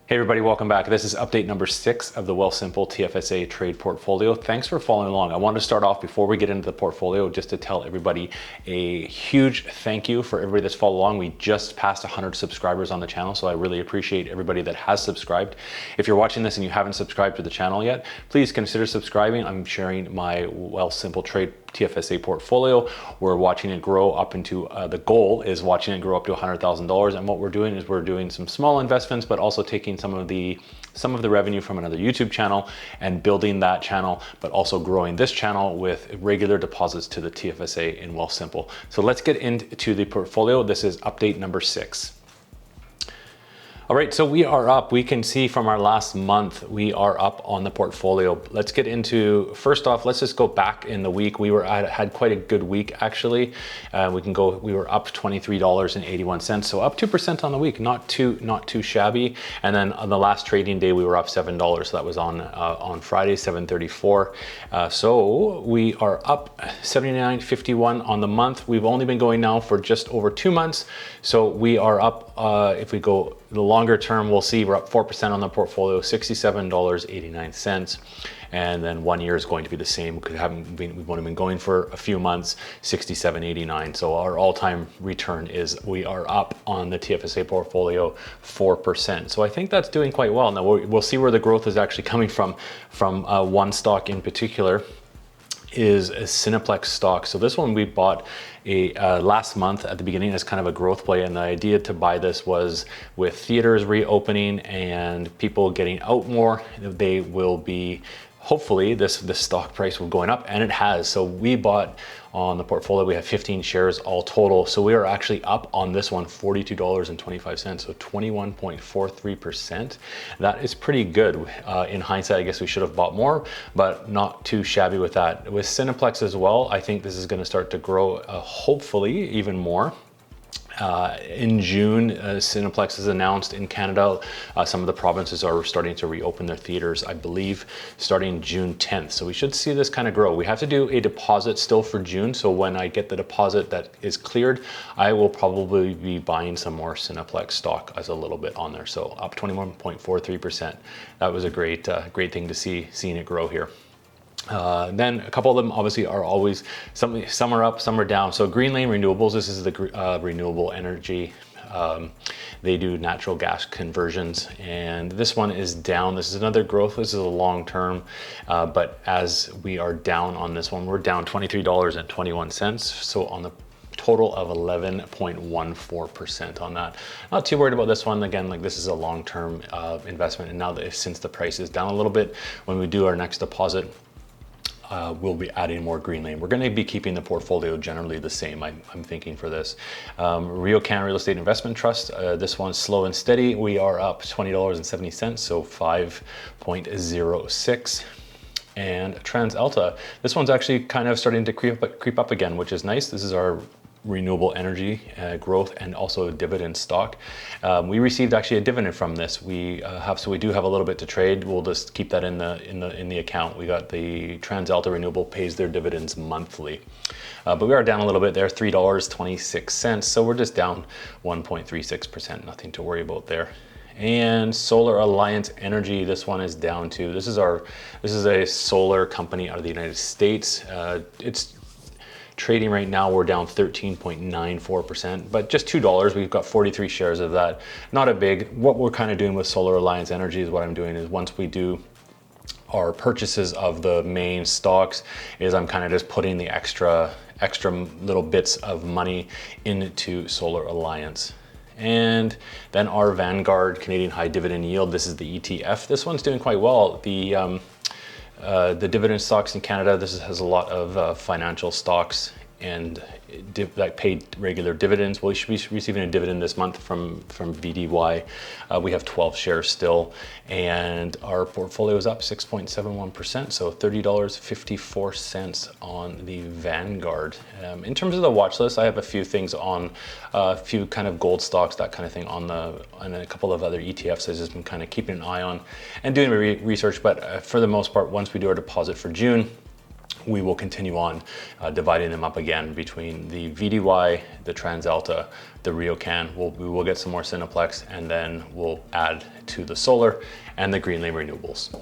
Hey everybody, welcome back. This is update number 6 of the Wealthsimple TFSA trade portfolio. Thanks for following along. I wanted to start off before we get into the portfolio just to tell everybody a huge thank you for everybody that's followed along. We just passed 100 subscribers on the channel, so I really appreciate everybody that has subscribed. If you're watching this and you haven't subscribed to the channel yet, please consider subscribing. I'm sharing my Wealthsimple trade TFSA portfolio. We're watching it grow up into, the goal is watching it grow up to $100,000. And what we're doing is we're doing some small investments, but also taking some of the revenue from another YouTube channel and building that channel, but also growing this channel with regular deposits to the TFSA in Wealthsimple. So let's get into the portfolio. This is update number 6. All right, so we are up. We can see from our last month, we are up on the portfolio. Let's get into, first off, let's just go back in the week. We had quite a good week, actually. We were up $23.81, so up 2% on the week, not too shabby. And then on the last trading day, we were up $7, so that was on Friday, 7:34. So we are up 79.51 on the month. We've only been going now for just over 2 months, so we are up, if we go the longer term, we'll see we're up 4% on the portfolio, $67.89. And then 1 year is going to be the same because we've only been going for a few months, $67.89. So our all-time return is, we are up on the TFSA portfolio 4%. So I think that's doing quite well. Now we'll see where the growth is actually coming from one stock in particular. Is a Cineplex stock. So this one we bought last month at the beginning as kind of a growth play, and the idea to buy this was with theaters reopening and people getting out more, they will be, hopefully this stock price will going up, and it has. So we bought on the portfolio, we have 15 shares all total. So we are actually up on this one, $42.25, so 21.43%. That is pretty good. In hindsight, I guess we should have bought more, but not too shabby with that. With Cineplex as well, I think this is gonna start to grow, hopefully even more. In June, Cineplex has announced in Canada, some of the provinces are starting to reopen their theaters, I believe, starting June 10th. So we should see this kind of grow. We have to do a deposit still for June. So when I get the deposit that is cleared, I will probably be buying some more Cineplex stock as a little bit on there. So up 21.43%. That was a great thing to see, seeing it grow here. Then a couple of them obviously are always, some are up, some are down. So Greenlane Renewables, this is the renewable energy. They do natural gas conversions, and this one is down. This is another growth. This is a long term, but as we are down on this one, we're down $23.21. So on the total of 11.14% on that. Not too worried about this one. Again, like this is a long-term investment, and now that since the price is down a little bit, when we do our next deposit, we'll be adding more Greenlane. We're going to be keeping the portfolio generally the same, I'm thinking, for this. RioCan Real Estate Investment Trust, this one's slow and steady. We are up $20.70, so 5.06. And TransAlta, this one's actually kind of starting to creep up again, which is nice. This is our renewable energy growth and also dividend stock. We received actually a dividend from this. So we do have a little bit to trade. We'll just keep that in the account. We got the TransAlta Renewable pays their dividends monthly, but we are down a little bit there, $3.26. So we're just down 1.36%. Nothing to worry about there. And Solar Alliance Energy, this one is down too. This is a solar company out of the United States. It's trading right now, we're down 13.94%, but just $2. We've got 43 shares of that. Not a big, what we're kind of doing with Solar Alliance Energy is what I'm doing is once we do our purchases of the main stocks, is I'm kind of just putting the extra little bits of money into Solar Alliance. And then our Vanguard Canadian High Dividend Yield, this is the ETF. This one's doing quite well. The dividend stocks in Canada, this has a lot of financial stocks and that paid regular dividends. Well, we should be receiving a dividend this month from VDY. We have 12 shares still, and our portfolio is up 6.71%, so $30.54 on the Vanguard. In terms of the watch list, I have a few things on, a few kind of gold stocks, that kind of thing on and a couple of other ETFs I've just been kind of keeping an eye on and doing research. But for the most part, once we do our deposit for June, we will continue on dividing them up again between the VDY, the TransAlta, the RioCan. We will get some more Cineplex, and then we'll add to the SOLR and the Greenlane Renewables.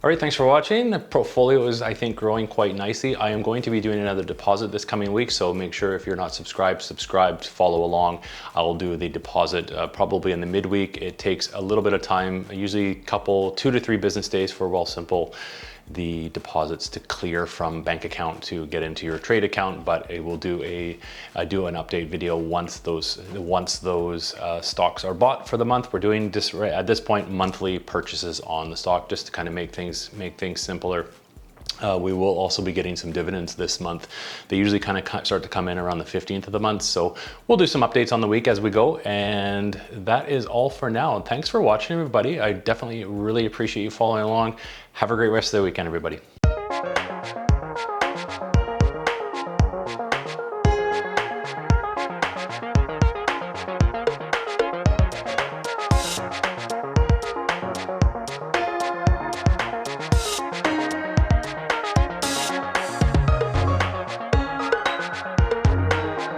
All right, thanks for watching. The portfolio is, I think, growing quite nicely. I am going to be doing another deposit this coming week, so make sure if you're not subscribed, follow along. I will do the deposit probably in the midweek. It takes a little bit of time, usually 2 to 3 business days for Wealthsimple, the deposits to clear from bank account to get into your trade account, but it will do an update video once those stocks are bought for the month. We're doing this at this point monthly purchases on the stock just to kind of make things simpler. We will also be getting some dividends this month. They usually kind of start to come in around the 15th of the month. So we'll do some updates on the week as we go. And that is all for now. Thanks for watching, everybody. I definitely really appreciate you following along. Have a great rest of the weekend, everybody.